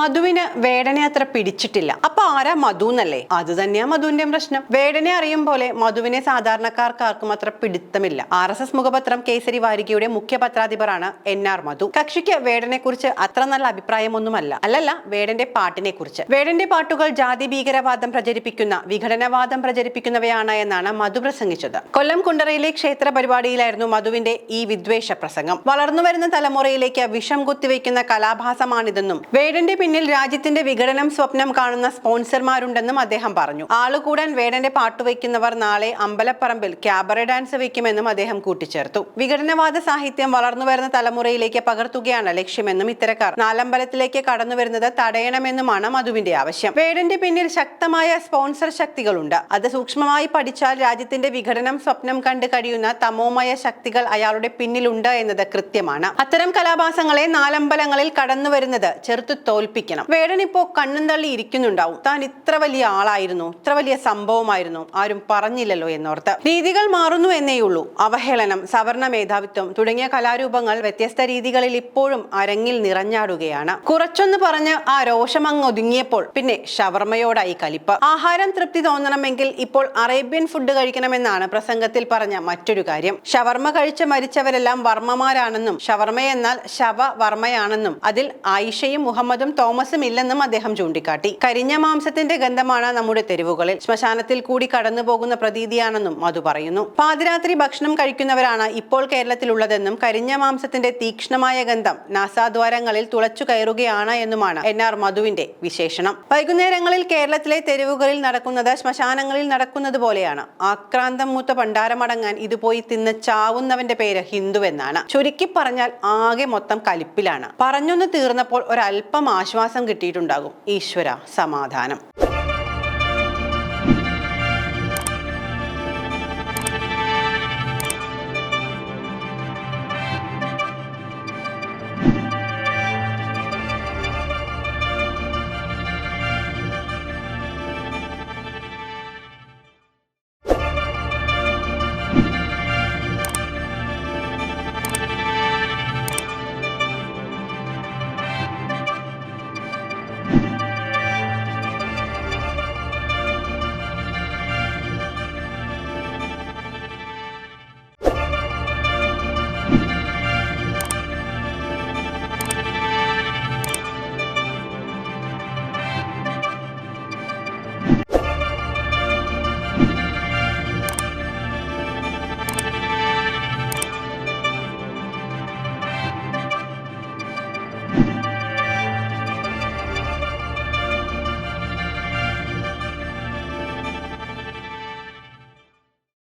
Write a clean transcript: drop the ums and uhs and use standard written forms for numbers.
മധുവിന് വേടനെ അത്ര പിടിച്ചിട്ടില്ല. അപ്പൊ ആരാ മധു എന്നല്ലേ? അത് തന്നെയാ മധുവിന്റെ പ്രശ്നം. വേടനെ അറിയും പോലെ മധുവിനെ സാധാരണക്കാർക്കാർക്കും അത്ര പിടുത്തമില്ല. RSS മുഖപത്രം കേസരി വാരികയുടെ മുഖ്യ പത്രാധിപരാണ് NR മധു. കക്ഷിക്ക് വേടനെ കുറിച്ച് അത്ര നല്ല അഭിപ്രായമൊന്നുമല്ല. അല്ലല്ല, വേടന്റെ പാട്ടിനെ കുറിച്ച്. വേടന്റെ പാട്ടുകൾ ജാതി ഭീകരവാദം പ്രചരിപ്പിക്കുന്ന, വിഘടനവാദം പ്രചരിപ്പിക്കുന്നവയാണ് എന്നാണ് മധു പ്രസംഗിച്ചത്. കൊല്ലം കുണ്ടറയിലെ ക്ഷേത്ര പരിപാടിയിലായിരുന്നു മധുവിന്റെ ഈ വിദ്വേഷ പ്രസംഗം. വളർന്നുവരുന്ന തലമുറയിലേക്ക് വിഷം കുത്തിവെക്കുന്ന കലാഭാസമാണിതെന്നും വേടന്റെ പിന്നിൽ രാജ്യത്തിന്റെ വിഘടനം സ്വപ്നം കാണുന്ന സ്പോൺസർമാരുണ്ടെന്നും അദ്ദേഹം പറഞ്ഞു. ആളുകൂടാൻ വേടന്റെ പാട്ടുവയ്ക്കുന്നവർ നാളെ അമ്പലപ്പറമ്പിൽ ക്യാബറെ ഡാൻസ് വയ്ക്കുമെന്നും അദ്ദേഹം കൂട്ടിച്ചേർത്തു. വിഘടനവാദ സാഹിത്യം വളർന്നുവരുന്ന തലമുറയിലേക്ക് പകർത്തുകയാണ് ലക്ഷ്യമെന്നും ഇത്തരക്കാർ നാലമ്പലത്തിലേക്ക് കടന്നുവരുന്നത് തടയണമെന്നുമാണ് മധുവിന്റെ ആവശ്യം. വേടന്റെ പിന്നിൽ ശക്തമായ സ്പോൺസർ ശക്തികളുണ്ട്. അത് സൂക്ഷ്മമായി പഠിച്ചാൽ രാജ്യത്തിന്റെ വിഘടനം സ്വപ്നം കണ്ടു കഴിയുന്ന തമോമയ ശക്തികൾ അയാളുടെ പിന്നിലുണ്ട് എന്നത് കൃത്യമാണ്. അത്തരം കലാഭാസങ്ങളെ നാലമ്പലങ്ങളിൽ കടന്നുവരുന്നത് ചെറുത്തു തോൽപ്പിക്കണം. വേടൻ ഇപ്പോ കണ്ണും തള്ളി ഇരിക്കുന്നുണ്ടാവും. താൻ ഇത്ര വലിയ ആളായിരുന്നു, ഇത്ര വലിയ സംഭവമായിരുന്നു, ആരും പറഞ്ഞില്ലല്ലോ എന്നോർത്ത്. രീതികൾ മാറുന്നു എന്നേയുള്ളൂ. അവഹേളനം, സവർണ മേധാവിത്വം തുടങ്ങിയ കലാരൂപങ്ങൾ വ്യത്യസ്ത രീതികളിൽ ഇപ്പോഴും അരങ്ങിൽ നിറഞ്ഞാടുകയാണ്. കുറച്ചൊന്ന് പറഞ്ഞ് ആ രോഷമങ്ങ് ഒതുങ്ങിയപ്പോൾ പിന്നെ ഷവർമയോടായി കലിപ്പ്. ആഹാരം തൃപ്തി തോന്നണമെങ്കിൽ ഇപ്പോൾ അറേബ്യൻ ഫുഡ് കഴിക്കണമെന്നാണ് പ്രസംഗത്തിൽ പറഞ്ഞ മറ്റൊരു കാര്യം. ഷവർമ കഴിച്ച് മരിച്ചവരെല്ലാം വർമ്മമാരാണെന്നും ഷവർമയെന്നാൽ ശവവർമ്മയാണെന്നും അതിൽ ആയിഷയും മുഹമ്മദും തോമസും ഇല്ലെന്നും അദ്ദേഹം ചൂണ്ടിക്കാട്ടി. കരിഞ്ഞ മാംസത്തിന്റെ ഗന്ധമാണ് നമ്മുടെ തെരുവുകളിൽ. ശ്മശാനത്തിൽ കൂടി കടന്നു പോകുന്ന പ്രതീതിയാണെന്നും മധു പറയുന്നു. പാതിരാത്രി ഭക്ഷണം കഴിക്കുന്നവരാണ് ഇപ്പോൾ കേരളത്തിലുള്ളതെന്നും കരിഞ്ഞ മാംസത്തിന്റെ തീക്ഷ്ണമായ ഗന്ധം നാസാദ്വാരങ്ങളിൽ തുളച്ചു കയറുകയാണ് എന്നുമാണ് NR മധുവിന്റെ വിശേഷണം. വൈകുന്നേരങ്ങളിൽ കേരളത്തിലെ തെരുവുകളിൽ നടക്കുന്നത് ശ്മശാനങ്ങളിൽ നടക്കുന്നത് പോലെയാണ്. ആക്രാന്തം മൂത്ത പണ്ടാരമടങ്ങാൻ ഇത് പോയി തിന്ന് ചാവുന്നവന്റെ പേര് ഹിന്ദുവെന്നാണ്. ചുരുക്കി പറഞ്ഞാൽ ആകെ മൊത്തം കലിപ്പിലാണ്. പറഞ്ഞൊന്ന് തീർന്നപ്പോൾ ഒരല്പം ആശ്വാസം കിട്ടിയിട്ടുണ്ടാകും. ഈശ്വര സമാധാനം.